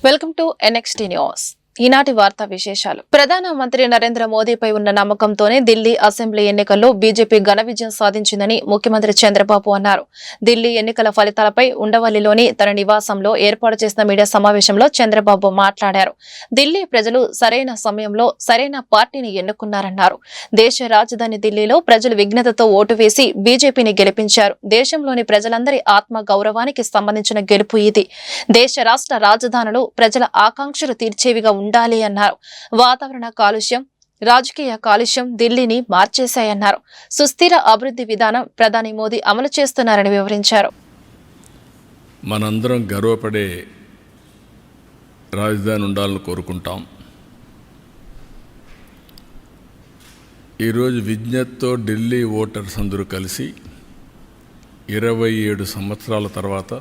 Welcome to NXT news. ఈనాటి వార్తా విశేషాలు. ప్రధానమంత్రి నరేంద్ర మోదీపై ఉన్న నమ్మకంతోనే ఢిల్లీ అసెంబ్లీ ఎన్నికల్లో బీజేపీ ఘన విజయం సాధించిందని ముఖ్యమంత్రి చంద్రబాబు అన్నారు. ఢిల్లీ ఎన్నికల ఫలితాలపై ఉండవల్లిలోని తన నివాసంలో ఏర్పాటు చేసిన మీడియా సమావేశంలో చంద్రబాబు మాట్లాడారు. ఢిల్లీ ప్రజలు సరైన సమయంలో సరైన పార్టీని ఎన్నుకున్నారన్నారు. దేశ రాజధాని ఢిల్లీలో ప్రజలు విఘ్నతతో ఓటు వేసి బీజేపీని గెలిపించారు. దేశంలోని ప్రజలందరి ఆత్మ గౌరవానికి సంబంధించిన గెలుపు ఇది. దేశ రాష్ట్ర రాజధానులు ప్రజల ఆకాంక్షలు తీర్చేవిగా ఉండాలి అన్నారు. వాతావరణ కాలుష్యం, రాజకీయ కాలుష్యం ఢిల్లీని మార్చేశాయన్నారు. సుస్థిర అభివృద్ధి విధానం ప్రధాని మోదీ అమలు చేస్తున్నారని వివరించారు. మనందరం గర్వపడే రాజధాని ఉండాలని కోరుకుంటాం. ఈరోజు విజ్ఞతతో ఢిల్లీ ఓటర్స్ అందరూ కలిసి 27 సంవత్సరాల తర్వాత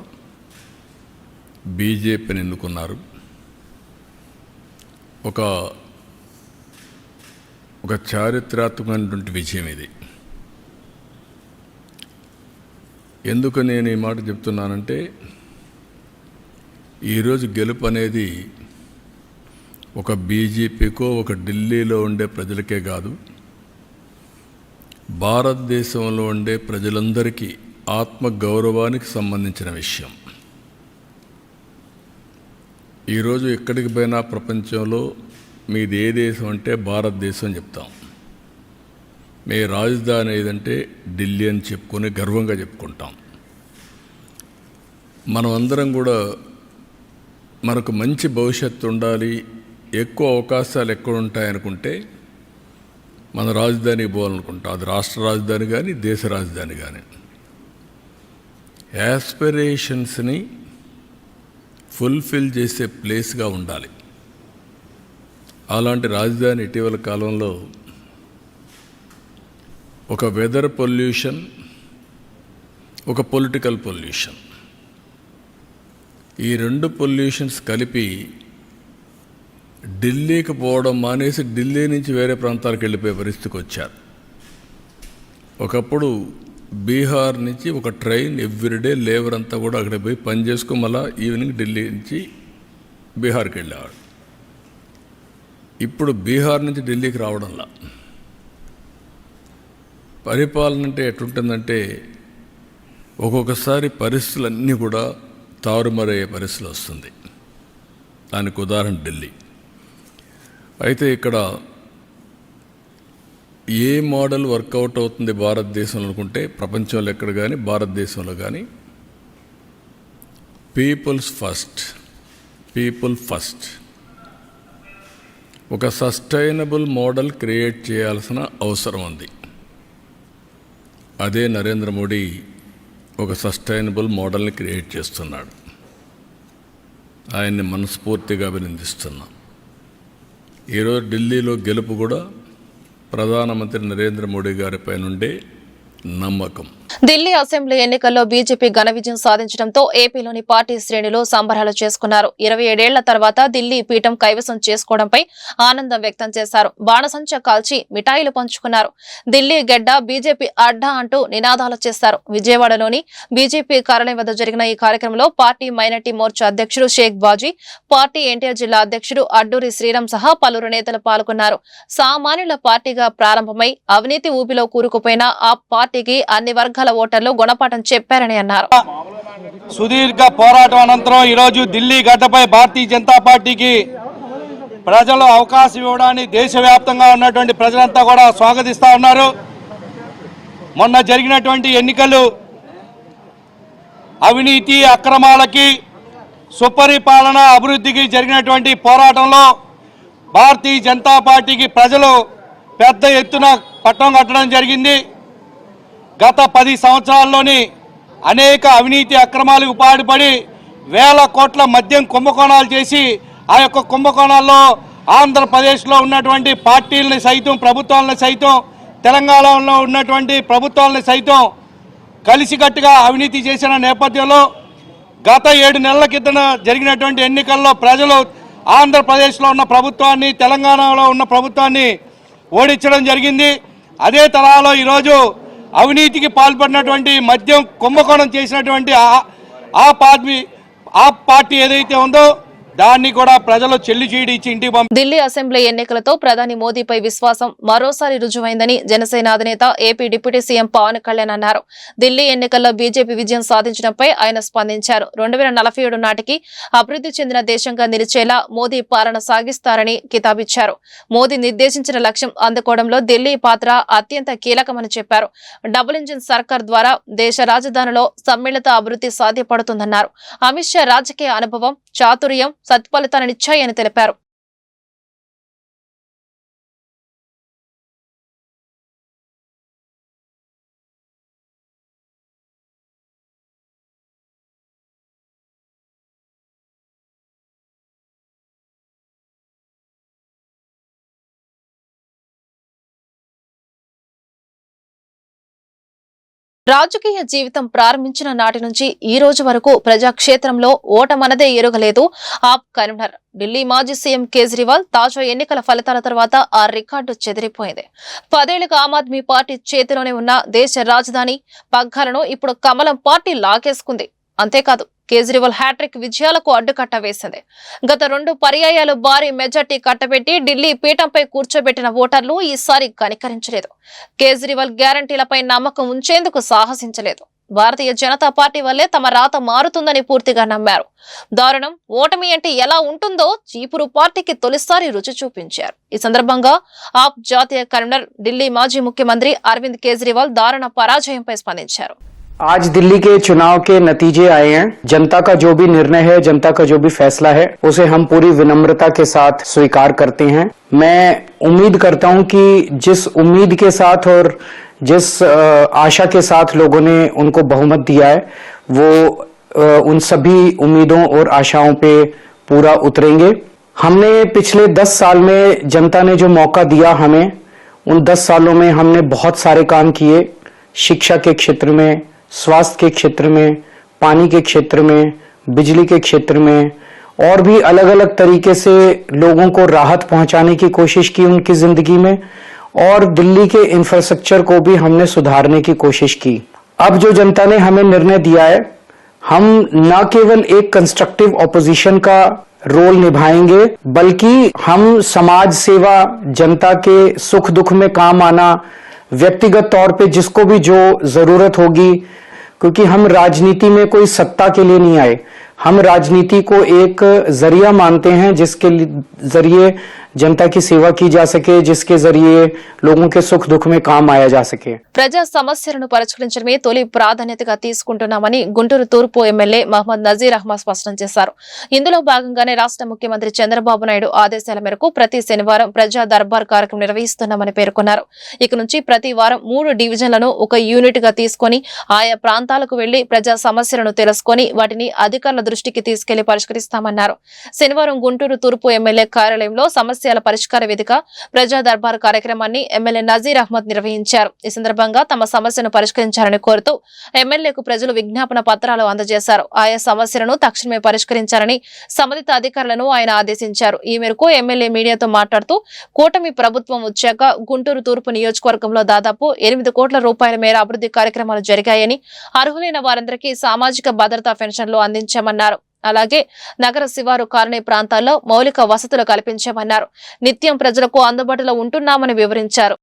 బీజేపీని ఎన్నుకున్నారు. ఒక చారిత్రాత్మకమైనటువంటి విజయం ఇది. ఎందుకు నేను ఈ మాట చెప్తున్నానంటే, ఈరోజు గెలుపు అనేది ఒక బీజేపీకో ఒక ఢిల్లీలో ఉండే ప్రజలకే కాదు, భారతదేశంలో ఉండే ప్రజలందరికీ ఆత్మగౌరవానికి సంబంధించిన విషయం. ఈరోజు ఎక్కడికి పోయినా ప్రపంచంలో మీది ఏ దేశం అంటే భారతదేశం చెప్తాం. మీ రాజధాని ఏదంటే ఢిల్లీ అని చెప్పుకొని గర్వంగా చెప్పుకుంటాం. మనం అందరం కూడా మనకు మంచి భవిష్యత్తు ఉండాలి, ఎక్కువ అవకాశాలు ఎక్కడ ఉంటాయనుకుంటే మన రాజధానికి పోవాలనుకుంటాం. అది రాష్ట్ర రాజధాని కానీ దేశ రాజధాని కానీ. యాస్పిరేషన్స్ని ఫుల్ఫిల్ చేసే ప్లేస్గా ఉండాలి. అలాంటి రాజధాని ఇటీవల కాలంలో ఒక వెదర్ పొల్యూషన్, ఒక పొలిటికల్ పొల్యూషన్, ఈ రెండు పొల్యూషన్స్ కలిపి ఢిల్లీకి పోవడం మానేసి ఢిల్లీ నుంచి వేరే ప్రాంతాలకు వెళ్ళిపోయే పరిస్థితికి వచ్చారు. ఒకప్పుడు బీహార్ నుంచి ఒక ట్రైన్ ఎవ్రీడే లేబర్ అంతా కూడా అక్కడికి పోయి పని చేసుకుని మళ్ళీ ఈవినింగ్ ఢిల్లీ నుంచి బీహార్కి వెళ్ళేవాడు. ఇప్పుడు బీహార్ నుంచి ఢిల్లీకి రావడంలా పరిపాలన అంటే ఎట్లుంటుందంటే, ఒక్కొక్కసారి పరిస్థితులన్నీ కూడా తారుమారయ్యే పరిస్థితులు వస్తుంది. దానికి ఉదాహరణ ఢిల్లీ. అయితే ఇక్కడ ఏ మోడల్ వర్కౌట్ అవుతుంది భారతదేశంలో అనుకుంటే, ప్రపంచంలో ఎక్కడ కానీ భారతదేశంలో కానీ పీపుల్స్ ఫస్ట్, పీపుల్ ఫస్ట్, ఒక సస్టైనబుల్ మోడల్ క్రియేట్ చేయాల్సిన అవసరం ఉంది. అదే నరేంద్ర మోడీ ఒక సస్టైనబుల్ మోడల్ని క్రియేట్ చేస్తున్నాడు. ఆయన్ని మనస్ఫూర్తిగా అభినందిస్తున్నాం. ఈరోజు ఢిల్లీలో గెలుపు కూడా ప్రధానమంత్రి నరేంద్ర మోడీ గారిపై నుండే నమ్మకం. ఢిల్లీ అసెంబ్లీ ఎన్నికల్లో బీజేపీ ఘన విజయం సాధించడంతో ఏపీలోని పార్టీ శ్రేణులు సంబరాలు చేసుకున్నారు. 27 ఏళ్ల తర్వాత ఢిల్లీ పీఠం కైవసం చేసుకోవడంపై ఆనందం వ్యక్తం చేశారు. బాణసంచ కాల్చి మిఠాయిలు పంచుకున్నారు. ఢిల్లీ గడ్డ బీజేపీ అడ్డా అంటూ నినాదాలు చేశారు. విజయవాడలోని బీజేపీ కార్యాలయం వద్ద జరిగిన ఈ కార్యక్రమంలో పార్టీ మైనార్టీ మోర్చా అధ్యక్షుడు షేక్ బాజీ, పార్టీ ఎన్టీఆర్ జిల్లా అధ్యక్షుడు అడ్డూరి శ్రీరామ్ సహా పలువురు నేతలు పాల్గొన్నారు. సామాన్యుల పార్టీగా ప్రారంభమై అవినీతి ఊపిలో కూరుకుపోయిన ఆ పార్టీకి అన్ని వర్గాల ఓటర్లు గుణపాఠం చెప్పారని అన్నారు. సుదీర్ఘ పోరాటం అనంతరం ఈరోజు ఢిల్లీ గడ్డపై భారతీయ జనతా పార్టీకి ప్రజలు అవకాశం ఇవ్వడాన్ని దేశవ్యాప్తంగా ఉన్నటువంటి ప్రజలంతా కూడా స్వాగతిస్తూ ఉన్నారు. మొన్న జరిగినటువంటి ఎన్నికలు అవినీతి అక్రమాలకి, సుపరిపాలన అభివృద్ధికి జరిగినటువంటి పోరాటంలో భారతీయ జనతా పార్టీకి ప్రజలు పెద్ద ఎత్తున పట్టం కట్టడం జరిగింది. గత 10 సంవత్సరాల్లోని అనేక అవినీతి అక్రమాలకు పాటుపడి వేల కోట్ల మద్యం కుంభకోణాలు చేసి, ఆ యొక్క కుంభకోణాల్లో ఆంధ్రప్రదేశ్లో ఉన్నటువంటి పార్టీలని సైతం, ప్రభుత్వాలను సైతం, తెలంగాణలో ఉన్నటువంటి ప్రభుత్వాలను సైతం కలిసికట్టుగా అవినీతి చేసిన నేపథ్యంలో గత 7 నెలల కింద జరిగినటువంటి ఎన్నికల్లో ప్రజలు ఆంధ్రప్రదేశ్లో ఉన్న ప్రభుత్వాన్ని, తెలంగాణలో ఉన్న ప్రభుత్వాన్ని ఓడించడం జరిగింది. అదే తరహాలో ఈరోజు అవినీతికి పాల్పడినటువంటి మద్యం కుంభకోణం చేసినటువంటి ఆ పార్టీ ఏదైతే ఉందో దాన్ని కూడా ప్రజలు చెల్లి చీడి ఇచ్చి ఇంటికి పంపి ఢిల్లీ అసెంబ్లీ ఎన్నికలతో ప్రధాని మోదీపై విశ్వాసం మరోసారి రుజువైందని జనసేన అధినేత AP deputy CM Pawan Kalyan అన్నారు. ఢిల్లీ ఎన్నికల్లో బీజేపీ విజయం సాధించడంపై ఆయన స్పందించారు. 2047 నాటికి అభివృద్ధి చెందిన దేశంగా నిలిచేలా మోదీ పాలన సాగిస్తారని కితాబిచ్చారు. మోదీ నిర్దేశించిన లక్ష్యం అందుకోవడంలో ఢిల్లీ పాత్ర అత్యంత కీలకమని చెప్పారు. డబుల్ ఇంజిన్ సర్కార్ ద్వారా దేశ రాజధానిలో సమ్మిళిత అభివృద్ధి సాధ్యపడుతుందన్నారు. అమిత్ షా రాజకీయ అనుభవం, చాతుర్యం సత్ఫలితాలనిచ్చాయని తెలిపారు. రాజకీయ జీవితం ప్రారంభించిన నాటి నుంచి ఈ రోజు వరకు ప్రజాక్షేత్రంలో ఓటమనదే ఎరుగలేదు ఆప్ కన్వీనర్. ఢిల్లీ మాజీ సీఎం కేజ్రీవాల్ తాజా ఎన్నికల ఫలితాల తర్వాత ఆ రికార్డు చెదిరిపోయింది. 10 ఏళ్లుగా ఆమ్ ఆద్మీ పార్టీ చేతిలోనే ఉన్న దేశ రాజధాని పగ్గాలను ఇప్పుడు కమలం పార్టీ లాగేసుకుంది. అంతేకాదు కేజ్రీవాల్ హ్యాట్రిక్ విజయాలకు అడ్డుకట్ట వేసింది. గత 2 పర్యాయాలు భారీ మెజార్టీ కట్టబెట్టి ఢిల్లీ పీఠంపై కూర్చోబెట్టిన ఓటర్లు ఈసారి కనికరించలేదు. కేజ్రీవాల్ గ్యారంటీలపై నమ్మకం ఉంచేందుకు సాహసించలేదు. భారతీయ జనతా పార్టీ వల్లే తమ రాత మారుతుందని పూర్తిగా నమ్మారు. దారుణం ఓటమి అంటే ఎలా ఉంటుందో చీపురు పార్టీకి తొలిసారి రుచి చూపించారు. ఈ సందర్భంగా ఆప్ జాతీయ కన్వీనర్ ఢిల్లీ మాజీ ముఖ్యమంత్రి అరవింద్ కేజ్రీవాల్ దారుణ పరాజయంపై స్పందించారు. आज दिल्ली के चुनाव के नतीजे आए हैं। जनता का जो भी निर्णय है, जनता का जो भी फैसला है, उसे हम पूरी विनम्रता के साथ स्वीकार करते हैं। मैं उम्मीद करता हूं कि जिस उम्मीद के साथ और जिस आशा के साथ लोगों ने उनको बहुमत दिया है, वो उन सभी उम्मीदों और आशाओं पे पूरा उतरेंगे। हमने पिछले 10 साल में जनता ने जो मौका दिया हमें, उन 10 सालों में हमने बहुत सारे काम किए। शिक्षा के क्षेत्र में, स्वास्थ्य के क्षेत्र में, पानी के क्षेत्र में, बिजली के क्षेत्र में और भी अलग अलग तरीके से लोगों को राहत पहुंचाने की कोशिश की उनकी जिंदगी में, और दिल्ली के इंफ्रास्ट्रक्चर को भी हमने सुधारने की कोशिश की। अब जो जनता ने हमें निर्णय दिया है, हम न केवल एक कंस्ट्रक्टिव ऑपोजिशन का रोल निभाएंगे, बल्कि हम समाज सेवा, जनता के सुख दुख में काम आना, व्यक्तिगत तौर पे जिसको भी जो जरूरत होगी, क्योंकि हम राजनीति में कोई सत्ता के लिए नहीं आए, हम राजनीति को एक जरिया मानते हैं जिसके जरिए जनता की सेवा की जा सके, जिसके जरिए लोगों के सुख दुख में काम आया जा सके। ప్రజా సమస్యలను పరిష్కరించడమే తొలి ప్రాధాన్యతగా తీసుకుంటున్నామని గుంటూరు తూర్పు ఎమ్మెల్యే మహమ్మద్ నజీర్ అహ్మద్ స్పష్టం చేశారు. ఇందులో భాగంగానే రాష్ట్ర ముఖ్యమంత్రి చంద్రబాబు నాయుడు ఆదేశాల మేరకు ప్రతి శనివారం ప్రజా దర్బార్ కార్యక్రమం నిర్వహిస్తున్నామని పేర్కొన్నారు. ఇక నుంచి ప్రతి వారం 3 డివిజన్లను ఒక యూనిట్ గా తీసుకుని ఆయా ప్రాంతాలకు వెళ్లి ప్రజా సమస్యలను తెలుసుకుని వాటిని అధికారుల దృష్టికి తీసుకెళ్లి పరిష్కరిస్తామన్నారు. శనివారం గుంటూరు తూర్పు ఎమ్మెల్యే కార్యాలయంలో సమస్యల పరిష్కార వేదిక ప్రజా దర్బార్ కార్యక్రమాన్ని ఎమ్మెల్యే నజీర్ అహ్మద్ నిర్వహించారు. ఈ సందర్భంగా తమ సమస్యను పరిష్కరించాలని కోరుతూ ఎమ్మెల్యేకు ప్రజలు విజ్ఞాపన పత్రాలు అందజేశారు. ఆయా సమస్యలను తక్షణమే పరిష్కరించాలని సంబంధిత అధికారులను ఆయన ఆదేశించారు. ఈ మేరకు ఎమ్మెల్యే మీడియాతో మాట్లాడుతూ కూటమి ప్రభుత్వం వచ్చాక గుంటూరు తూర్పు నియోజకవర్గంలో దాదాపు 8 కోట్ల రూపాయల మేర అభివృద్ధి కార్యక్రమాలు జరిగాయని, అర్హులైన వారందరికీ సామాజిక భద్రతా పెన్షన్లు అందించామన్నారు. అలాగే నగర శివారు కాలనీ ప్రాంతాల్లో మౌలిక వసతులు కల్పించామన్నారు. నిత్యం ప్రజలకు అందుబాటులో ఉంటున్నామని వివరించారు.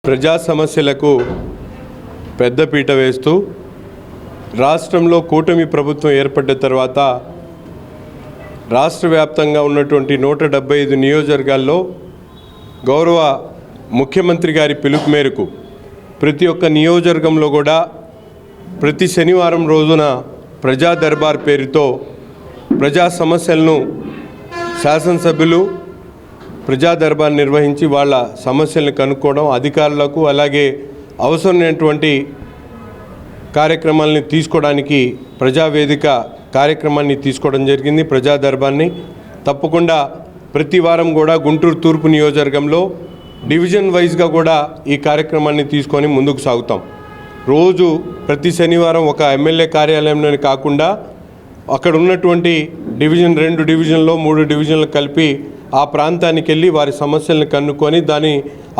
ప్రజా సమస్యలకు పెద్దపీట వేస్తూ రాష్ట్రంలో కూటమి ప్రభుత్వం ఏర్పడ్డ తర్వాత రాష్ట్ర వ్యాప్తంగా ఉన్నటువంటి 175 నియోజకవర్గాల్లో గౌరవ ముఖ్యమంత్రి గారి పిలుపు మేరకు ప్రతి ఒక్క నియోజకవర్గంలో కూడా ప్రతి శనివారం రోజున ప్రజా దర్బార్ పేరుతో ప్రజా సమస్యలను శాసనసభ్యులు ప్రజా దర్బార్ నిర్వహించి వాళ్ళ సమస్యలను కనుక్కోవడం, అధికారులకు అలాగే అవసరమైనటువంటి కార్యక్రమాలని తీసుకోవడానికి ప్రజావేదిక కార్యక్రమాన్ని తీసుకోవడం జరిగింది. ప్రజా దర్బార్ని తప్పకుండా ప్రతి వారం కూడా గుంటూరు తూర్పు నియోజకవర్గంలో డివిజన్ వైజ్గా కూడా ఈ కార్యక్రమాన్ని తీసుకొని ముందుకు సాగుతాం. రోజు ప్రతి శనివారం ఒక ఎమ్మెల్యే కార్యాలయంలోనే కాకుండా అక్కడ ఉన్నటువంటి డివిజన్ 2 డివిజన్లో 3 డివిజన్లు కలిపి ఆ ప్రాంతానికి వెళ్ళి వారి సమస్యలను కనుక్కొని దాని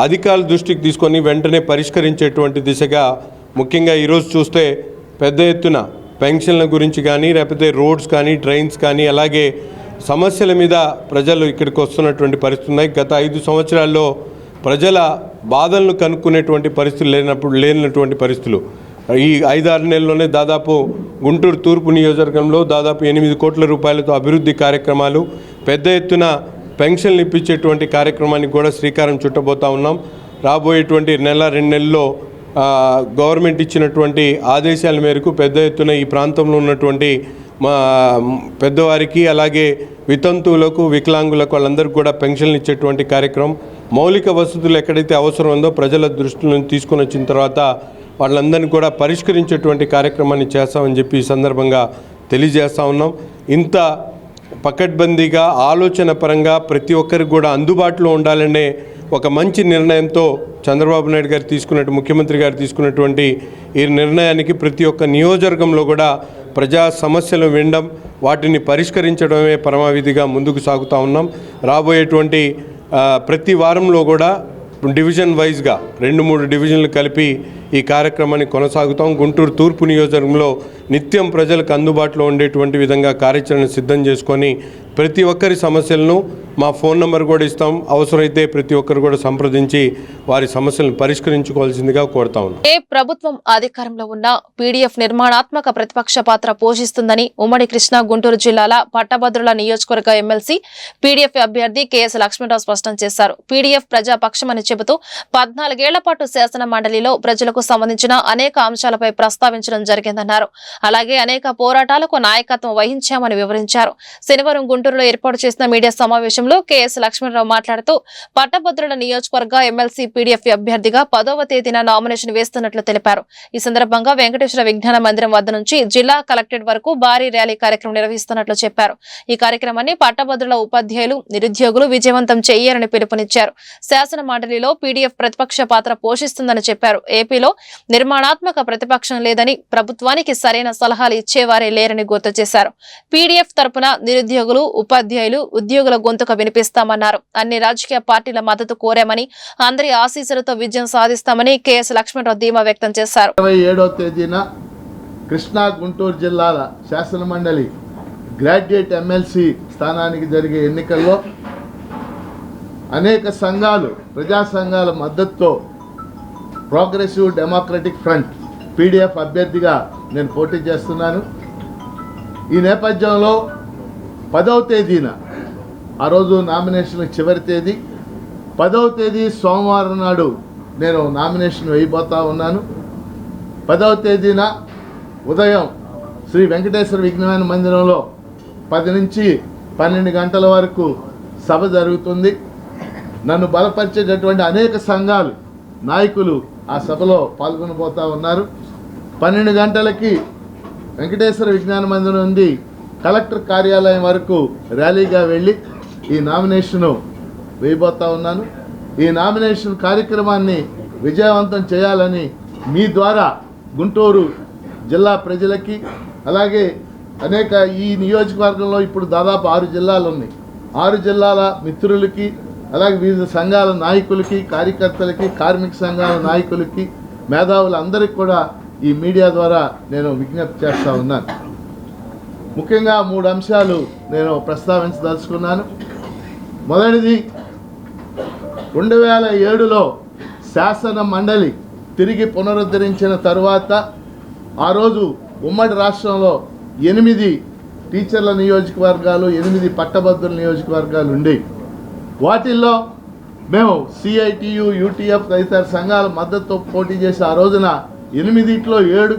అధికారుల దృష్టికి తీసుకొని వెంటనే పరిష్కరించేటువంటి దిశగా ముఖ్యంగా ఈరోజు చూస్తే పెద్ద ఎత్తున పెన్షన్ల గురించి కానీ లేకపోతే రోడ్స్ కానీ ట్రైన్స్ కానీ అలాగే సమస్యల మీద ప్రజలు ఇక్కడికి వస్తున్నటువంటి పరిస్థితులు ఉన్నాయి. గత 5 సంవత్సరాల్లో ప్రజల బాధలను కనుక్కునేటువంటి పరిస్థితులు లేనటువంటి పరిస్థితులు ఈ 5-6 నెలల్లోనే దాదాపు గుంటూరు తూర్పు నియోజకవర్గంలో దాదాపు 8 కోట్ల రూపాయలతో అభివృద్ధి కార్యక్రమాలు, పెద్ద ఎత్తున పెన్షన్లు ఇప్పించేటువంటి కార్యక్రమానికి కూడా శ్రీకారం చుట్టబోతా ఉన్నాం. రాబోయేటువంటి 1-2 నెలల్లో గవర్నమెంట్ ఇచ్చినటువంటి ఆదేశాల మేరకు పెద్ద ఎత్తున ఈ ప్రాంతంలో ఉన్నటువంటి మా పెద్దవారికి అలాగే వితంతువులకు వికలాంగులకు వాళ్ళందరికీ కూడా పెన్షన్లు ఇచ్చేటువంటి కార్యక్రమం, మౌలిక వసతులు ఎక్కడైతే అవసరం ఉందో ప్రజల దృష్టిలో తీసుకొని వచ్చిన తర్వాత వాళ్ళందరినీ కూడా పరిష్కరించేటువంటి కార్యక్రమాన్ని చేస్తామని చెప్పి ఈ సందర్భంగా తెలియజేస్తూ ఉన్నాం. ఇంత పకడ్బందీగా ఆలోచన పరంగా ప్రతి ఒక్కరికి కూడా అందుబాటులో ఉండాలనే ఒక మంచి నిర్ణయంతో చంద్రబాబు నాయుడు గారు ముఖ్యమంత్రి గారు తీసుకున్నటువంటి ఈ నిర్ణయానికి ప్రతి ఒక్క నియోజకవర్గంలో కూడా ప్రజా సమస్యలు వినడం, వాటిని పరిష్కరించడమే పరమావిధిగా ముందుకు సాగుతూ ఉన్నాం. రాబోయేటువంటి ప్రతి వారంలో కూడా డివిజన్ వైజ్గా 2-3 డివిజన్లు కలిపి ఈ కార్యక్రమాన్ని కొనసాగుతాం. గుంటూరు తూర్పు నియోజకవర్గంలో నిత్యం ప్రజలకు అందుబాటులో ఉండేటువంటి విధంగా కార్యాచరణ సిద్ధం చేసుకొని ప్రతి ఒక్కరి సమస్యలను మా ఫోన్ నెంబర్ కూడా ఇస్తాం. అవసరమైతే ప్రతి ఒక్కరు కూడా సంప్రదించి వారి సమస్యలను పరిష్కరించుకోవాల్సిందిగా కోరుతా ఉన్నాం. ఏ ప్రభుత్వం అధికారంలో ఉన్న పీడీఎఫ్ నిర్మాణాత్మక ప్రతిపక్ష పాత్ర పోషిస్తుందని ఉమ్మడి కృష్ణా గుంటూరు జిల్లాల పట్టభద్రుల నియోజకవర్గ ఎమ్మెల్సీ పీడీఎఫ్ అభ్యర్థి కెఎస్ లక్ష్మణరావు స్పష్టం చేశారు. పీడీఎఫ్ ప్రజాపక్షమని చెబుతూ 14 ఏళ్ల పాటు శాసన మండలిలో ప్రజలకు సంబంధించిన అనేక అంశాలపై ప్రస్తావించడం జరిగిందన్నారు. అలాగే అనేక పోరాటాలకు నాయకత్వం వహించామని వివరించారు. శనివారం గుంటూరులో ఏర్పాటు చేసిన మీడియా సమావేశంలో కెఎస్ లక్ష్మణరావు మాట్లాడుతూ పట్టభద్రుల నియోజకవర్గ ఎమ్మెల్సీ పీడీఎఫ్ అభ్యర్థిగా 10వ తేదీన నామినేషన్ వేస్తున్నట్లు తెలిపారు. ఈ సందర్భంగా వెంకటేశ్వర విజ్ఞాన మందిరం వద్ద నుంచి జిల్లా కలెక్టరేట్ వరకు భారీ ర్యాలీ కార్యక్రమం నిర్వహిస్తున్నట్లు చెప్పారు. ఈ కార్యక్రమాన్ని పట్టభద్రుల ఉపాధ్యాయులు, నిరుద్యోగులు విజయవంతం చేయాలని పిలుపునిచ్చారు. శాసన మండలిలో పీడీఎఫ్ ప్రతిపక్ష పాత్ర పోషిస్తుందని చెప్పారు. ఏపీలో నిర్మాణాత్మక ప్రతిపక్షం లేదని, ప్రభుత్వానికి సరైన సలహాలు ఇచ్చేవారే లేరని గుర్తు చేశారు. పీడీఎఫ్ తరపున నిరుద్యోగులు, ఉపాధ్యాయులు, ఉద్యోగుల గొంతుక వినిపిస్తామన్నారు. అన్ని రాజకీయ పార్టీల మద్దతు కోరామని, అందరి ఆశీస్సులతో విజయం సాధిస్తామని కెఎస్ లక్ష్మణరావు ధీమా వ్యక్తం చేశారు. 27వ తేదీన కృష్ణా గుంటూరు జిల్లాల శాసన మండలి గ్రాడ్యుయేట్ ఎమ్మెల్సీ స్థానానికి జరిగే ఎన్నికల్లో అనేక సంఘాలు, ప్రజా సంఘాల మద్దతుతో ప్రోగ్రెసివ్ డెమోక్రటిక్ ఫ్రంట్ పీడీఎఫ్ అభ్యర్థిగా నేను పోటీ చేస్తున్నాను. ఈ నేపథ్యంలో 10వ తేదీన, ఆ రోజు నామినేషన్ చివరి తేదీ, 10వ తేదీ సోమవారం నాడు నేను నామినేషన్ వేయబోతా ఉన్నాను. 10వ తేదీన ఉదయం శ్రీ వెంకటేశ్వర విజ్ఞాన మందిరంలో 10 నుంచి 12 గంటల వరకు సభ జరుగుతుంది. నన్ను బలపరిచేటటువంటి అనేక సంఘాలు, నాయకులు ఆ సభలో పాల్గొనబోతూ ఉన్నారు. 12 గంటలకి వెంకటేశ్వర విజ్ఞాన మందిరం నుండి కలెక్టర్ కార్యాలయం వరకు ర్యాలీగా వెళ్ళి ఈ నామినేషను వేయబోతా ఉన్నాను. ఈ నామినేషన్ కార్యక్రమాన్ని విజయవంతం చేయాలని మీ ద్వారా గుంటూరు జిల్లా ప్రజలకి, అలాగే అనేక ఈ నియోజకవర్గంలో ఇప్పుడు దాదాపు 6 జిల్లాలు ఉన్నాయి. 6 జిల్లాల మిత్రులకి, అలాగే వివిధ సంఘాల నాయకులకి, కార్యకర్తలకి, కార్మిక సంఘాల నాయకులకి, మేధావులందరికీ కూడా ఈ మీడియా ద్వారా నేను విజ్ఞప్తి చేస్తూ ఉన్నాను. ముఖ్యంగా 3 అంశాలు నేను ప్రస్తావించదలుచుకున్నాను. మొదటిది, 2007లో శాసన మండలి తిరిగి పునరుద్ధరించిన తరువాత ఆ రోజు ఉమ్మడి రాష్ట్రంలో 8 టీచర్ల నియోజకవర్గాలు, 8 పట్టభద్రుల నియోజకవర్గాలు ఉండేవి. వాటిల్లో మేము సిఐటియు, యూటీఎఫ్ తదితర సంఘాల మద్దతుతో పోటీ చేసి ఆ రోజున 8లో 7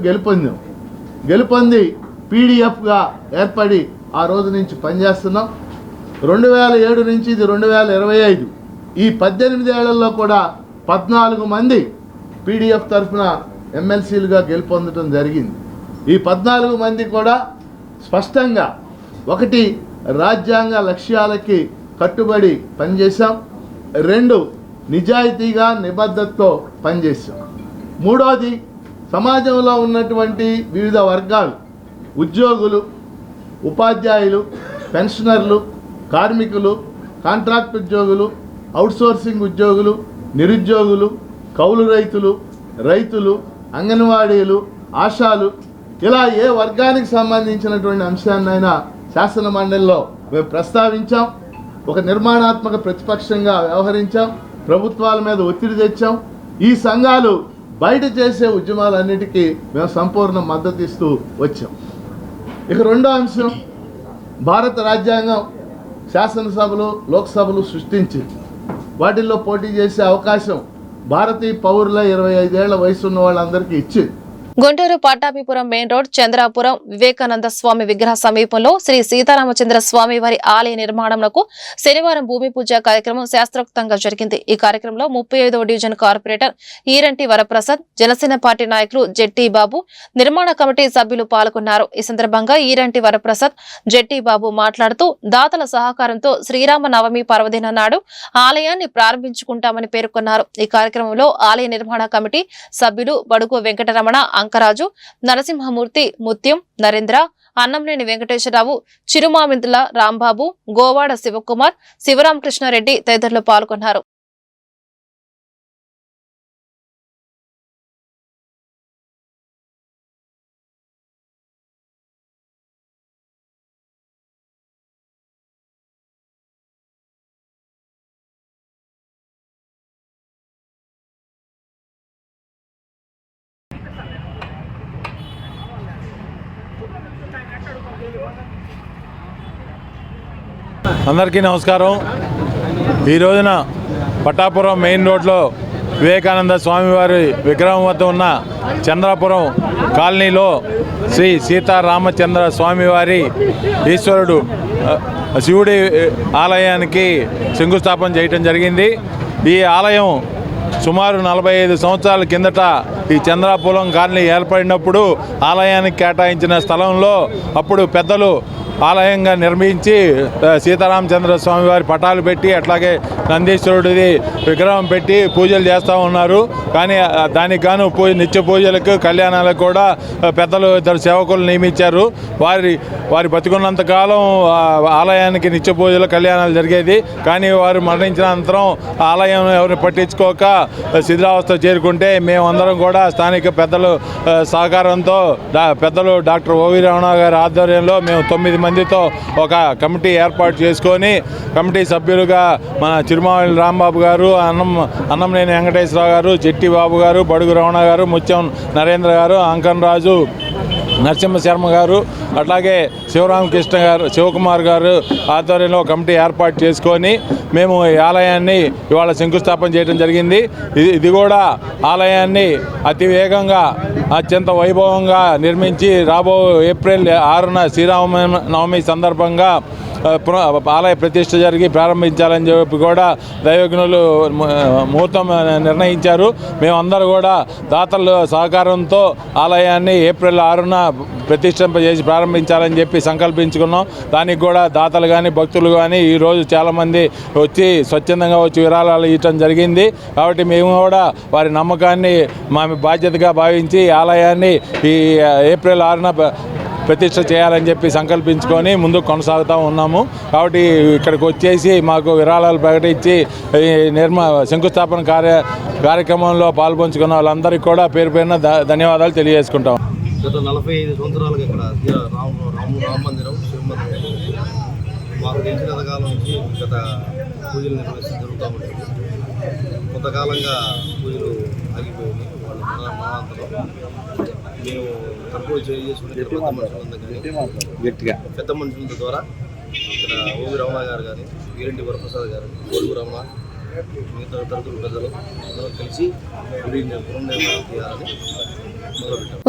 గెలుపొంది పీడీఎఫ్గా ఏర్పడి ఆ రోజు నుంచి పనిచేస్తున్నాం. 2007 నుంచి ఇది 2025, ఈ 18 ఏళ్లలో కూడా 14 మంది పీడీఎఫ్ తరఫున ఎమ్మెల్సీలుగా గెలుపొందడం జరిగింది. ఈ 14 మంది కూడా స్పష్టంగా, 1, రాజ్యాంగ లక్ష్యాలకి కట్టుబడి పనిచేశాం. 2, నిజాయితీగా నిబద్ధతతో పనిచేశాం. 3వది, సమాజంలో ఉన్నటువంటి వివిధ వర్గాలు, ఉద్యోగులు, ఉపాధ్యాయులు, పెన్షనర్లు, కార్మికులు, కాంట్రాక్ట్ ఉద్యోగులు, అవుట్సోర్సింగ్ ఉద్యోగులు, నిరుద్యోగులు, కౌలు రైతులు, అంగన్వాడీలు, ఆశాలు, ఇలా ఏ వర్గానికి సంబంధించినటువంటి అంశాన్నైనా శాసన మండలిలో మేము ప్రస్తావించాం. ఒక నిర్మాణాత్మక ప్రతిపక్షంగా వ్యవహరించాం, ప్రభుత్వాల మీద ఒత్తిడి తెచ్చాం. ఈ సంఘాలు బయట చేసే ఉద్యమాలన్నిటికీ మేము సంపూర్ణ మద్దతు ఇస్తూ వచ్చాం. ఇక రెండో అంశం, భారత రాజ్యాంగం శాసనసభలు, లోక్సభలు సృష్టించి వాటిల్లో పోటీ చేసే అవకాశం భారతీయ పౌరుల 25 ఏళ్ల వయసు ఉన్న వాళ్ళందరికీ ఇచ్చింది. గుంటూరు పట్టాభిపురం మెయిన్ రోడ్ చంద్రాపురం వివేకానంద స్వామి విగ్రహ సమీపంలో శ్రీ సీతారామచంద్ర స్వామి వారి ఆలయ నిర్మాణంకు శనివారం భూమి పూజ కార్యక్రమం శాస్త్రోక్తంగా జరిగింది. ఈ కార్యక్రమంలో 35వ division corporator Eranti Varaprasad, Janasena party నాయకులు జెట్టి బాబు, నిర్మాణ కమిటీ సభ్యులు పాల్గొన్నారు. ఈ సందర్భంగా ఈరంటి వరప్రసాద్, జెట్టి బాబు మాట్లాడుతూ దాతల సహకారంతో శ్రీరామ నవమి పర్వదిన నాడు ఆలయాన్ని ప్రారంభించుకుంటామని పేర్కొన్నారు. ఈ కార్యక్రమంలో ఆలయ నిర్మాణ కమిటీ సభ్యులు బడుగు వెంకటరమణ, అంకరాజు, నరసింహమూర్తి, ముత్యం, నరేంద్ర, అన్నంనేని వెంకటేశ్వరరావు, చిరుమామిందుల రాంబాబు, గోవాడ శివకుమార్, శివరామకృష్ణారెడ్డి తదితరులు పాల్గొన్నారు. అందరికీ నమస్కారం. ఈ రోజున పట్టాపురం మెయిన్ రోడ్లో వివేకానంద స్వామివారి విగ్రహం వద్ద ఉన్న చంద్రాపురం కాలనీలో శ్రీ సీతారామచంద్ర స్వామివారి ఈశ్వరుడు శివుడి ఆలయానికి శంకుస్థాపన చేయటం జరిగింది. ఈ ఆలయం సుమారు 45 సంవత్సరాల కిందట ఈ చంద్రాపురం కాలనీ ఏర్పడినప్పుడు ఆలయానికి కేటాయించిన స్థలంలో అప్పుడు పెద్దలు ఆలయంగా నిర్మించి సీతారామచంద్ర స్వామి వారి పటాలు పెట్టి అట్లాగే నందీశ్వరుడిది విగ్రహం పెట్టి పూజలు చేస్తూ ఉన్నారు. కానీ దానికి గాను నిత్య పూజలకు, కళ్యాణాలకు కూడా పెద్దలు 2 సేవకులు నియమించారు. వారి బతికున్నంత కాలం ఆలయానికి నిత్య పూజలు, కళ్యాణాలు జరిగేది. కానీ వారు మరణించిన అనంతరం ఆలయం ఎవరిని పట్టించుకోక శిథిలావస్థ చేరుకుంటే మేమందరం కూడా స్థానిక పెద్దలు సహకారంతో పెద్దలు డాక్టర్ ఓవి రమణ గారి ఆధ్వర్యంలో మేము 9 మందితో ఒక కమిటీ ఏర్పాటు చేసుకొని కమిటీ సభ్యులుగా మన చిరుమామిలి రాంబాబు గారు, అన్నంనేని వెంకటేశ్వరరావు గారు, జెట్టి బాబు గారు, బడుగు రమణ గారు, ముత్యం నరేంద్ర గారు, అంకన్ రాజు, నరసింహ శర్మ గారు, అట్లాగే శివరామకృష్ణ గారు, శివకుమార్ గారు ఆధ్వర్యంలో కమిటీ ఏర్పాటు చేసుకొని మేము ఈ ఆలయాన్ని ఇవాళ శంకుస్థాపన చేయడం జరిగింది. ఇది కూడా ఆలయాన్ని అతి వేగంగా, అత్యంత వైభవంగా నిర్మించి రాబో ఏప్రిల్ 6న శ్రీరామనవమి సందర్భంగా ఆలయ ప్రతిష్ఠ జరిగి ప్రారంభించాలని చెప్పి కూడా దైవజ్ఞులు ముహూర్తం నిర్ణయించారు. మేమందరూ కూడా దాతల సహకారంతో ఆలయాన్ని ఏప్రిల్ 6న ప్రతిష్ఠింపజేసి ప్రారంభించాలని చెప్పి సంకల్పించుకున్నాం. దానికి కూడా దాతలు కానీ, భక్తులు కానీ ఈరోజు చాలామంది వచ్చి స్వచ్ఛందంగా వచ్చి విరాళాలు ఇవ్వటం జరిగింది. కాబట్టి మేము కూడా వారి నమ్మకాన్ని మా బాధ్యతగా భావించి ఆలయాన్ని ఈ ఏప్రిల్ 6న ప్రతిష్ఠ చేయాలని చెప్పి సంకల్పించుకొని ముందుకు కొనసాగుతూ ఉన్నాము. కాబట్టి ఇక్కడికి వచ్చేసి మాకు విరాళాలు ప్రకటించి శంకుస్థాపన కార్యక్రమంలో పాల్పంచుకున్న వాళ్ళందరికీ కూడా పేరు పేరున ధన్యవాదాలు తెలియజేసుకుంటాం. గత 45 సంవత్సరాలుగా ఇక్కడ రామ మందిరం, శివ మందిరం మాకు తెలిసిన కాలం నుంచి గత పూజలు నిర్వహిస్తూ జరుగుతూ ఉంటుంది. కొంతకాలంగా పూజలు ఆగిపోయింది. వాళ్ళు మరణాంతరం మేము తక్కువ చేసుకునే పెద్ద మనుషుల ద్వారా ఇక్కడ ఓవి రమణ గారు కానీ, ఈరెంటి వరప్రసాద్ గారు, గోడుగు రమణ, మిగతా తరగతుల పెద్దలు అందరూ కలిసి పునర్నిర్మాణం చేయాలని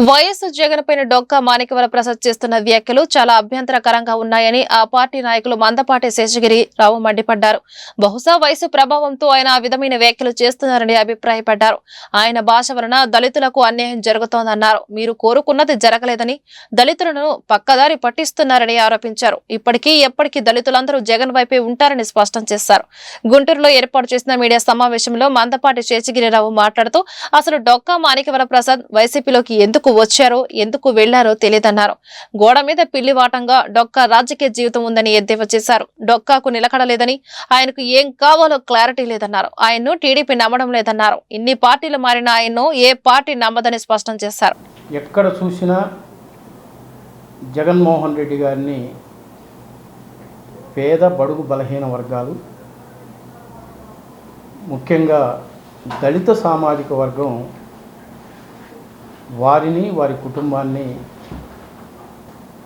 వైఎస్ జగన్ పైన డొక్కా మాణిక్యవర ప్రసాద్ చేస్తున్న వ్యాఖ్యలు చాలా అభ్యంతరకరంగా ఉన్నాయని ఆ పార్టీ నాయకులు మందపాటి శేషగిరి రావు మండిపడ్డారు. బహుశా వయసు ప్రభావంతో ఆయన ఆ విధమైన వ్యాఖ్యలు చేస్తున్నారని అభిప్రాయపడ్డారు. ఆయన భాష వలన దళితులకు అన్యాయం జరుగుతోందన్నారు. మీరు కోరుకున్నది జరగలేదని, దళితులను పక్కదారి పట్టిస్తున్నారని ఆరోపించారు. ఇప్పటికీ ఎప్పటికీ దళితులందరూ జగన్ వైపే ఉంటారని స్పష్టం చేశారు. గుంటూరులో ఏర్పాటు చేసిన మీడియా సమావేశంలో మందపాటి శేషగిరిరావు మాట్లాడుతూ అసలు డొక్కా మాణిక్యవర ప్రసాద్ వైసీపీలో బీజేపీలోకి ఎందుకు వచ్చారో ఎందుకు వెళ్లారో తెలియదన్నారు. గోడ మీద పిల్లివాటంగా డొక్కా రాజకీయ జీవితం ఉందని ఎద్దేవా చేశారు. డొక్కాకు నిలకడలేదని, ఆయనకు ఏం కావాలో క్లారిటీ లేదన్నారు. ఆయన్ను టీడీపీ నమ్మడం లేదన్నారు. ఇన్ని పార్టీలు మారిన ఆయన్ను ఏ పార్టీ నమ్మదని స్పష్టం చేశారు. ఎక్కడ చూసినా జగన్మోహన్ రెడ్డి గారిని పేద బడుగు బలహీన వర్గాలు, ముఖ్యంగా దళిత సామాజిక వర్గం వారిని వారి కుటుంబాన్ని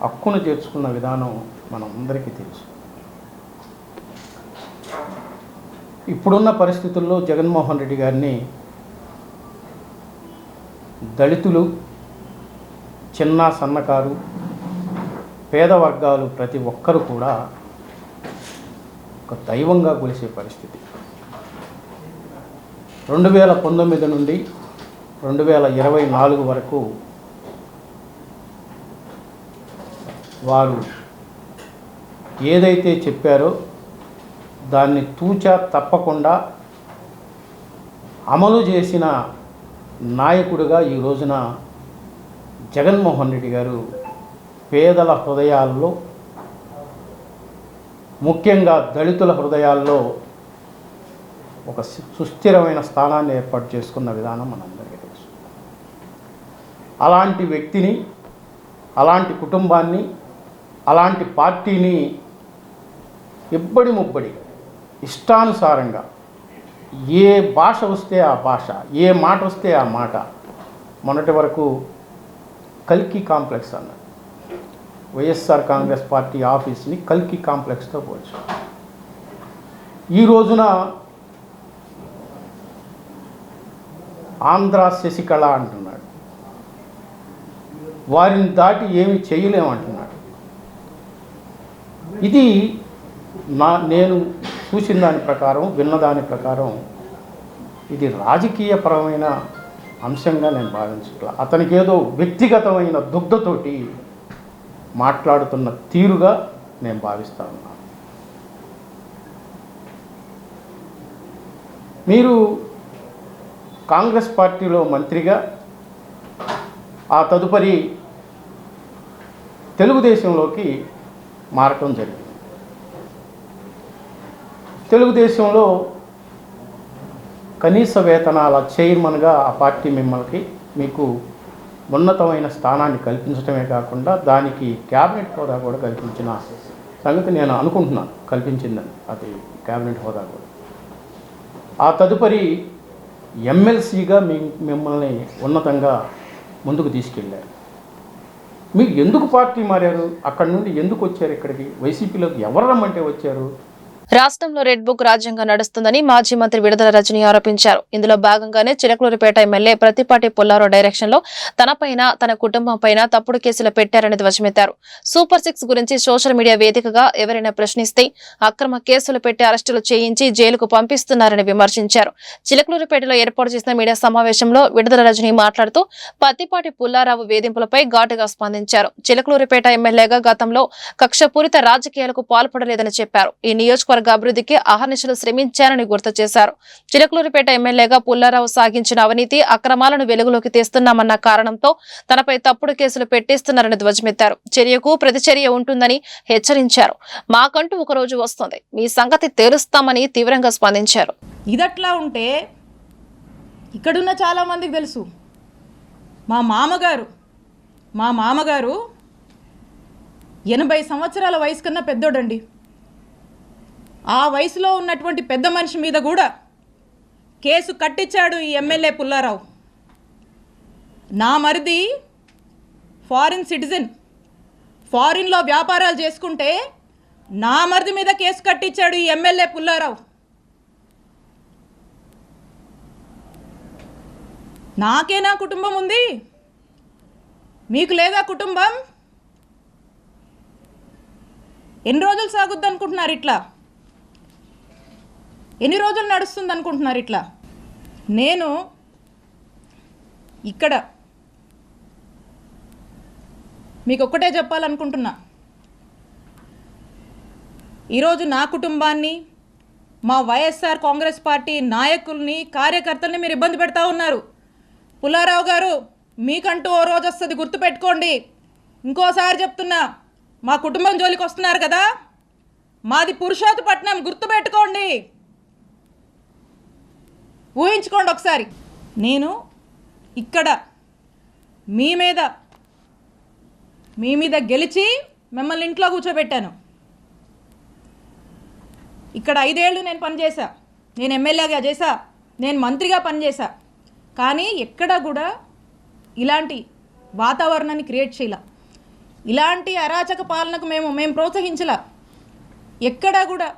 హక్కును చేర్చుకున్న విధానం మనందరికీ తెలుసు. ఇప్పుడున్న పరిస్థితుల్లో జగన్మోహన్ రెడ్డి గారిని దళితులు, చిన్న సన్నకారు, పేద వర్గాలు ప్రతి ఒక్కరు కూడా ఒక దైవంగా కొలిసే పరిస్థితి. 2019 నుండి 2024 వరకు వారు ఏదైతే చెప్పారో దాన్ని తూచా తప్పకుండా అమలు చేసిన నాయకుడిగా ఈ రోజున జగన్మోహన్ రెడ్డి గారు పేదల హృదయాల్లో, ముఖ్యంగా దళితుల హృదయాల్లో ఒక సుస్థిరమైన స్థానాన్ని ఏర్పాటు చేసుకున్న విధానం మనందరికీ తెలుసు. అలాంటి వ్యక్తిని, అలాంటి కుటుంబాన్ని, అలాంటి పార్టీని ఇబ్బడి ముబ్బడి ఇష్టానుసారంగా ఏ భాష వస్తే ఆ భాష, ఏ మాట వస్తే ఆ మాట, మొన్నటి వరకు కల్కి కాంప్లెక్స్ అన్నారు. వైఎస్ఆర్ కాంగ్రెస్ పార్టీ ఆఫీస్ని కల్కి కాంప్లెక్స్తో పోల్చారు. ఈ రోజున ఆంధ్ర శశికళ అంటున్నాడు. వారిని దాటి ఏమి చేయలేమంటున్నాడు. ఇది నేను చూసిన దాని ప్రకారం, విన్నదాని ప్రకారం ఇది రాజకీయపరమైన అంశంగా నేను భావించట్లా. అతనికి ఏదో వ్యక్తిగతమైన దుగ్ధతోటి మాట్లాడుతున్న తీరుగా నేను భావిస్తా ఉన్నాను. మీరు కాంగ్రెస్ పార్టీలో మంత్రిగా, ఆ తదుపరి తెలుగుదేశంలోకి మారటం జరిగింది. తెలుగుదేశంలో కనీస వేతనాల చైర్మన్గా ఆ పార్టీ మీకు ఉన్నతమైన స్థానాన్ని కల్పించడమే కాకుండా దానికి క్యాబినెట్ హోదా కూడా కల్పించిన సంగతి నేను అనుకుంటున్నాను, కల్పించిందని. అది క్యాబినెట్ హోదా కూడా. ఆ తదుపరి ఎమ్మెల్సీగా మిమ్మల్ని ఉన్నతంగా ముందుకు తీసుకెళ్ళారు. మీరు ఎందుకు పార్టీ మారారు? అక్కడి నుండి ఎందుకు వచ్చారు ఇక్కడికి? వైసీపీలోకి ఎవరు రమ్మంటే వచ్చారు? రాష్ట్రంలో రెడ్ బుక్ రాజ్యంగా నడుస్తుందని మాజీ మంత్రి విడుదల రజని ఆరోపించారు. ఇందులో భాగంగానే చిలకలూరిపేట ఎమ్మెల్యే ప్రతిపాటి పుల్లారావు డైరెక్షన్ లో తనపైన, తన కుటుంబం పైన తప్పుడు కేసులు పెట్టారని ధ్వజమెత్తారు. సూపర్ 6 గురించి సోషల్ మీడియా వేదికగా ఎవరైనా ప్రశ్నిస్తే అక్రమ కేసులు పెట్టి అరెస్టులు చేయించి జైలుకు పంపిస్తున్నారని విమర్శించారు. చిలకలూరిపేటలో ఏర్పాటు చేసిన మీడియా సమావేశంలో విడుదల రజని మాట్లాడుతూ పత్తిపాటి పుల్లారావు వేధింపులపై ఘాటుగా స్పందించారు. చిలకలూరిపేట ఎమ్మెల్యేగా గతంలో కక్షపూరిత రాజకీయాలకు పాల్పడలేదని చెప్పారు. ఈ నియోజకవర్గ అభివృద్ధికి అహర్నిశలు శ్రమించారని గుర్తు చేశారు. చిలకలూరిపేట ఎమ్మెల్యేగా పుల్లారావు సాగించిన అవినీతి అక్రమాలను వెలుగులోకి తెస్తున్నామన్న కారణంతో తనపై తప్పుడు కేసులు పెట్టేస్తున్నారని ధ్వజమెత్తారు. చర్యకు ప్రతిచర్య ఉంటుందని హెచ్చరించారు. మాకంటూ ఒక రోజు వస్తుంది, మీ సంగతి తేలుస్తామని తీవ్రంగా స్పందించారు. ఇదట్లా ఉంటే ఇక్కడున్న చాలా మందికి తెలుసు, మా మామగారు 80 సంవత్సరాల వయసు కన్నా పెద్దోడండి. ఆ వయసులో ఉన్నటువంటి పెద్ద మనిషి మీద కూడా కేసు కట్టించాడు ఈ ఎమ్మెల్యే పుల్లారావు. నా మరిది ఫారిన్ సిటిజన్, ఫారిన్లో వ్యాపారాలు చేసుకుంటే నా మరిది మీద కేసు కట్టించాడు ఈ ఎమ్మెల్యే పుల్లారావు. నాకేనా కుటుంబం ఉంది? మీకు లేదా కుటుంబం? ఎన్ని రోజులు సాగుద్ది అనుకుంటున్నారు ఇట్లా? ఎన్ని రోజులు నడుస్తుంది అనుకుంటున్నారు ఇట్లా? నేను ఇక్కడ మీకు ఒక్కటే చెప్పాలనుకుంటున్నా. ఈరోజు నా కుటుంబాన్ని, మా వైఎస్ఆర్ కాంగ్రెస్ పార్టీ నాయకుల్ని, కార్యకర్తల్ని మీరు ఇబ్బంది పెడతా ఉన్నారు. పుల్లారావు గారు మీకంటూ ఓ రోజు వస్తుంది, గుర్తుపెట్టుకోండి. ఇంకోసారి చెప్తున్నా, మా కుటుంబం జోలికి వస్తున్నారు కదా, మాది పురుషోత్తపట్నం, గుర్తుపెట్టుకోండి, ఊహించుకోండి ఒకసారి. నేను ఇక్కడ మీ మీద గెలిచి మిమ్మల్ని ఇంట్లో కూర్చోబెట్టాను. ఇక్కడ 5 ఏళ్ళు నేను పనిచేశా, నేను ఎమ్మెల్యేగా చేశా, నేను మంత్రిగా పనిచేశా. కానీ ఎక్కడా కూడా ఇలాంటి వాతావరణాన్ని క్రియేట్ చేయాల, ఇలాంటి అరాచక పాలనకు మేము ప్రోత్సహించలా. ఎక్కడా కూడా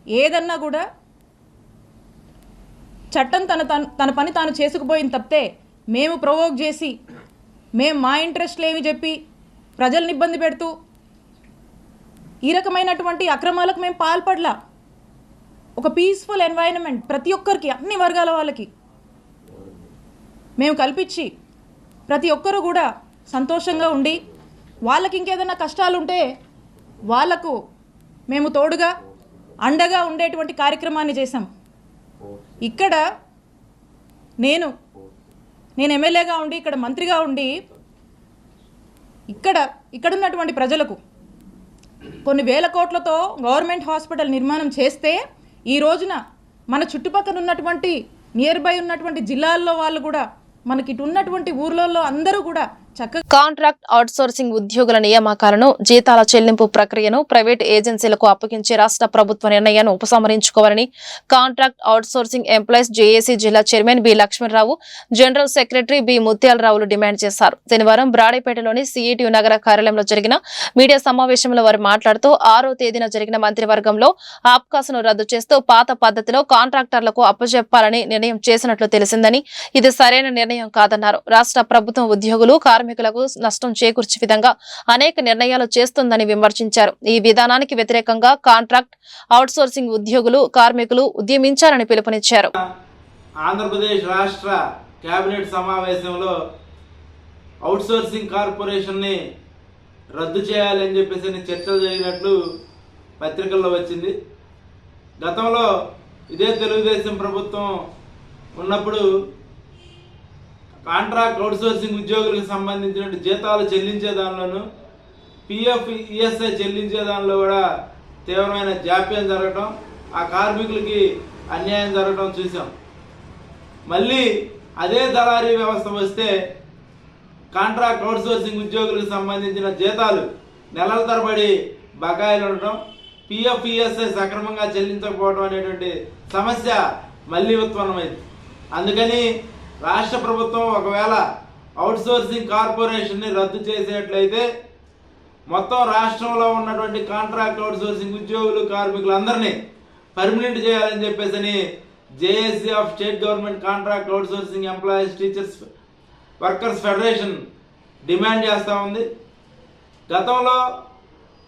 ఏదన్నా కూడా చట్టం తన పని తాను చేసుకుపోయింది తప్పితే మేము ప్రొవోక్ చేసి, మేము మా ఇంట్రెస్ట్లు ఏమి చెప్పి ప్రజల్ని ఇబ్బంది పెడుతూ ఈ రకమైనటువంటి అక్రమాలకు మేము పాల్పడలా. ఒక పీస్ఫుల్ ఎన్వైరన్మెంట్ ప్రతి ఒక్కరికి, అన్ని వర్గాల వాళ్ళకి మేము కల్పించి ప్రతి ఒక్కరూ కూడా సంతోషంగా ఉండి, వాళ్ళకి ఇంకేదైనా కష్టాలు ఉంటే వాళ్లకు మేము తోడుగా అండగా ఉండేటువంటి కార్యక్రమాన్ని చేశాం. ఇక్కడ నేను ఎమ్మెల్యేగా ఉండి, ఇక్కడ మంత్రిగా ఉండి, ఇక్కడ ఉన్నటువంటి ప్రజలకు కొన్ని వేల కోట్లతో గవర్నమెంట్ హాస్పిటల్ నిర్మాణం చేస్తే, ఈ రోజున మన చుట్టుపక్కల ఉన్నటువంటి నియర్ బై ఉన్నటువంటి జిల్లాల్లో వాళ్ళు కూడా, మనకి ఇటు ఉన్నటువంటి ఊర్లలో అందరూ కూడా చక్కగా కాంట్రాక్ట్ అవుట్సోర్సింగ్ ఉద్యోగుల నియామకాలను, జీతాల చెల్లింపు ప్రక్రియను ప్రైవేట్ ఏజెన్సీలకు అప్పగించే రాష్ట్ర ప్రభుత్వ నిర్ణయాన్ని ఉపసంహరించుకోవాలని కాంట్రాక్ట్ అవుట్సోర్సింగ్ ఎంప్లాయీస్ జేఏసీ జిల్లా chairman B Lakshmanarao, general secretary B ముత్యాలరావులు డిమాండ్ చేశారు. శనివారం బ్రాడేపేటలోని సిఐటియు నగర కార్యాలయంలో జరిగిన మీడియా సమావేశంలో వారు మాట్లాడుతూ 6వ తేదీన జరిగిన మంత్రివర్గంలో ఆప్కాస్ను రద్దు చేస్తూ పాత పద్ధతిలో కాంట్రాక్టర్లకు అప్పజెప్పాలని నిర్ణయం చేసినట్లు తెలిసిందని, ఇది సరైన నిర్ణయం కాదన్నారు. రాష్ట్ర ప్రభుత్వం ఉద్యోగులు, కార్మికులకు నష్టం చేకూర్చే విధంగా అనేక నిర్ణయాలు చేస్తుందని విమర్శించారు. ఈ విధానానికి వ్యతిరేకంగా కాంట్రాక్ట్ అవుట్సోర్సింగ్ ఉద్యోగులు, కార్మికులు ఉద్యమించాలని పిలుపునిచ్చారు. ఆంధ్రప్రదేశ్ రాష్ట్ర కేబినెట్ సమావేశంలో అవుట్సోర్సింగ్ కార్పొరేషన్ని రద్దు చేయాలని చెప్పేసి చర్చలు జరిగినట్లు పత్రికల్లో వచ్చింది. గతంలో ఇదే తెలుగుదేశం ప్రభుత్వం ఉన్నప్పుడు కాంట్రాక్ట్ అవుట్సోర్సింగ్ ఉద్యోగులకు సంబంధించిన జీతాలు చెల్లించే దానిలోనూ, పిఎఫ్, ఈఎస్ఐ చెల్లించే దానిలో కూడా తీవ్రమైన జాప్యం జరగటం, ఆ కార్మికులకి అన్యాయం జరగటం చూసాం. మళ్ళీ అదే దళారీ వ్యవస్థ వస్తే కాంట్రాక్ట్ అవుట్సోర్సింగ్ ఉద్యోగులకు సంబంధించిన జీతాలు నెలల తరబడి బకాయిలు ఉండటం, పిఎఫ్, ఈఎస్ఐ సక్రమంగా చెల్లించకపోవడం అనేటువంటి సమస్య మళ్ళీ ఉత్పన్నమైంది. అందుకని రాష్ట్ర ప్రభుత్వం ఒకవేళ అవుట్సోర్సింగ్ కార్పొరేషన్ని రద్దు చేసేట్లయితే మొత్తం రాష్ట్రంలో ఉన్నటువంటి కాంట్రాక్ట్ అవుట్సోర్సింగ్ ఉద్యోగులు, కార్మికులందరినీ పర్మనెంట్ చేయాలని చెప్పేసి JAC of state government contract outsourcing employees teachers workers federation demand చేస్తూ ఉంది. గతంలో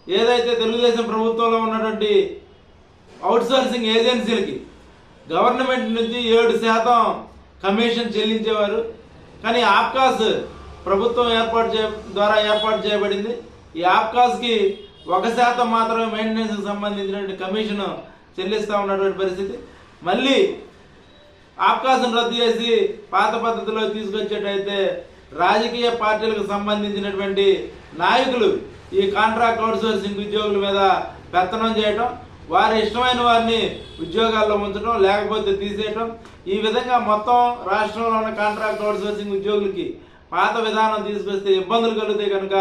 ఏదైతే తెలుగుదేశం ప్రభుత్వంలో ఉన్నటువంటి అవుట్సోర్సింగ్ ఏజెన్సీలకి గవర్నమెంట్ నుంచి 7% కమిషన్ చెల్లించేవారు. కానీ ఆప్కాస్ ప్రభుత్వం ద్వారా ఏర్పాటు చేయబడింది. ఈ ఆప్కాస్కి 1% మాత్రమే మెయింటెనెన్స్కి సంబంధించినటువంటి కమిషన్ చెల్లిస్తూ ఉన్నటువంటి పరిస్థితి. మళ్ళీ ఆప్కాస్ను రద్దు చేసి పాత పద్ధతిలో తీసుకొచ్చేటైతే రాజకీయ పార్టీలకు సంబంధించినటువంటి నాయకులు ఈ కాంట్రాక్ట్ అవుట్సోర్సింగ్ ఉద్యోగుల మీద పెత్తనం చేయటం, వారి ఇష్టమైన వారిని ఉద్యోగాల్లో ఉంచడం, లేకపోతే తీసేయటం, ఈ విధంగా మొత్తం రాష్ట్రంలో ఉన్న కాంట్రాక్ట్ అవుట్సోర్సింగ్ ఉద్యోగులకి పాత విధానం తీసుకొస్తే ఇబ్బందులు కలిగితే కనుక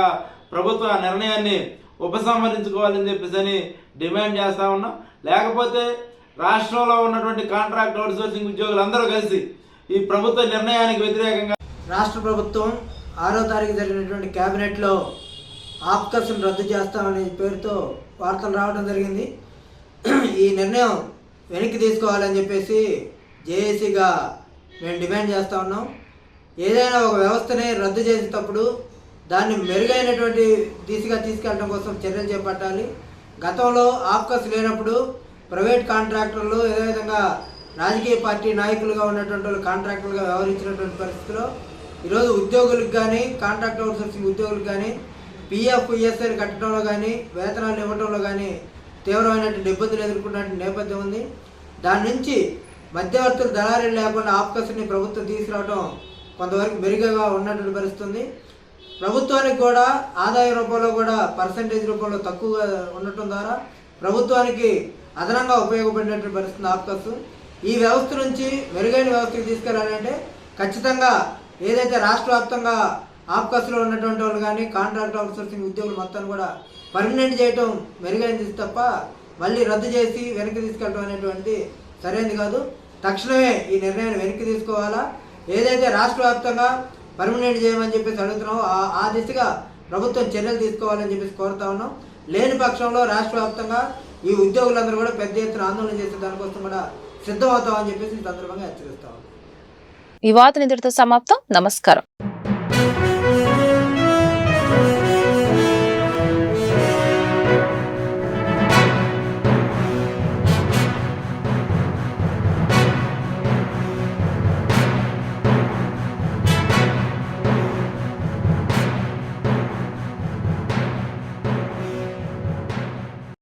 ప్రభుత్వం ఆ నిర్ణయాన్ని ఉపసంహరించుకోవాలని చెప్పేసి డిమాండ్ చేస్తూ ఉన్నాం. లేకపోతే రాష్ట్రంలో ఉన్నటువంటి కాంట్రాక్ట్ అవుట్సోర్సింగ్ ఉద్యోగులందరూ కలిసి ఈ ప్రభుత్వ నిర్ణయానికి వ్యతిరేకంగా రాష్ట్ర ప్రభుత్వం 6వ తారీఖు జరిగినటువంటి కేబినెట్లో ఆప్కాస్ను రద్దు చేస్తామనే పేరుతో వార్తలు రావడం జరిగింది. ఈ నిర్ణయం వెనక్కి తీసుకోవాలని చెప్పేసి జేఏసీగా మేము డిమాండ్ చేస్తూ ఉన్నాం. ఏదైనా ఒక వ్యవస్థని రద్దు చేసేటప్పుడు దాన్ని మెరుగైనటువంటి దిశగా తీసుకెళ్ళడం కోసం చర్యలు చేపట్టాలి. గతంలో ఆప్కాస్ లేనప్పుడు ప్రైవేట్ కాంట్రాక్టర్లు ఏదేవిధంగా రాజకీయ పార్టీ నాయకులుగా ఉన్నటువంటి వాళ్ళు కాంట్రాక్టర్లుగా వ్యవహరించినటువంటి పరిస్థితిలో ఈరోజు ఉద్యోగులకు కానీ, కాంట్రాక్ట్ అవుట్సోర్సింగ్ ఉద్యోగులకు కానీ పిఎఫ్, ఈఎస్ఐని కట్టడంలో కానీ, వేతనాలు ఇవ్వడంలో కానీ తీవ్రమైనటువంటి ఇబ్బందులు ఎదుర్కొన్నటువంటి నేపథ్యం ఉంది. దాని నుంచి మధ్యవర్తులు, దళారీలు లేకుండా ఆప్కాస్ని ప్రభుత్వం తీసుకురావడం కొంతవరకు మెరుగ్గా ఉన్నటువంటి పరిస్థితుంది. ప్రభుత్వానికి కూడా ఆదాయ రూపంలో కూడా పర్సంటేజ్ రూపంలో తక్కువగా ఉండటం ద్వారా ప్రభుత్వానికి అదనంగా ఉపయోగపడినటువంటి పరిస్థితి ఆప్కాస్. ఈ వ్యవస్థ నుంచి మెరుగైన వ్యవస్థకి తీసుకెళ్ళాలంటే ఖచ్చితంగా ఏదైతే రాష్ట్ర వ్యాప్తంగా ఆప్కాస్లో ఉన్నటువంటి వాళ్ళు కానీ కాంట్రాక్ట్ అవుట్సోర్సింగ్ ఉద్యోగులు మొత్తాన్ని కూడా పర్మనెంట్ చేయటం మెరుగైనది తప్ప మళ్ళీ రద్దు చేసి వెనక్కి తీసుకెళ్ళడం అనేటువంటిది సరైనది కాదు. తక్షణమే ఈ నిర్ణయాన్ని వెనక్కి తీసుకోవాలా. ఏదైతే రాష్ట్ర వ్యాప్తంగా పర్మనెంట్ చేయమని చెప్పేసి అడుగుతున్నామో ఆ దిశగా ప్రభుత్వం చర్యలు తీసుకోవాలని చెప్పేసి కోరుతా ఉన్నాం. లేని పక్షంలో రాష్ట్ర వ్యాప్తంగా ఈ ఉద్యోగులందరూ కూడా పెద్ద ఎత్తున ఆందోళన చేసే దానికోసం కూడా సిద్ధమవుతామని చెప్పేసి ఈ సందర్భంగా హెచ్చరిస్తాం. ఈ వార్త ఇంతటితో సమాప్తం. నమస్కారం.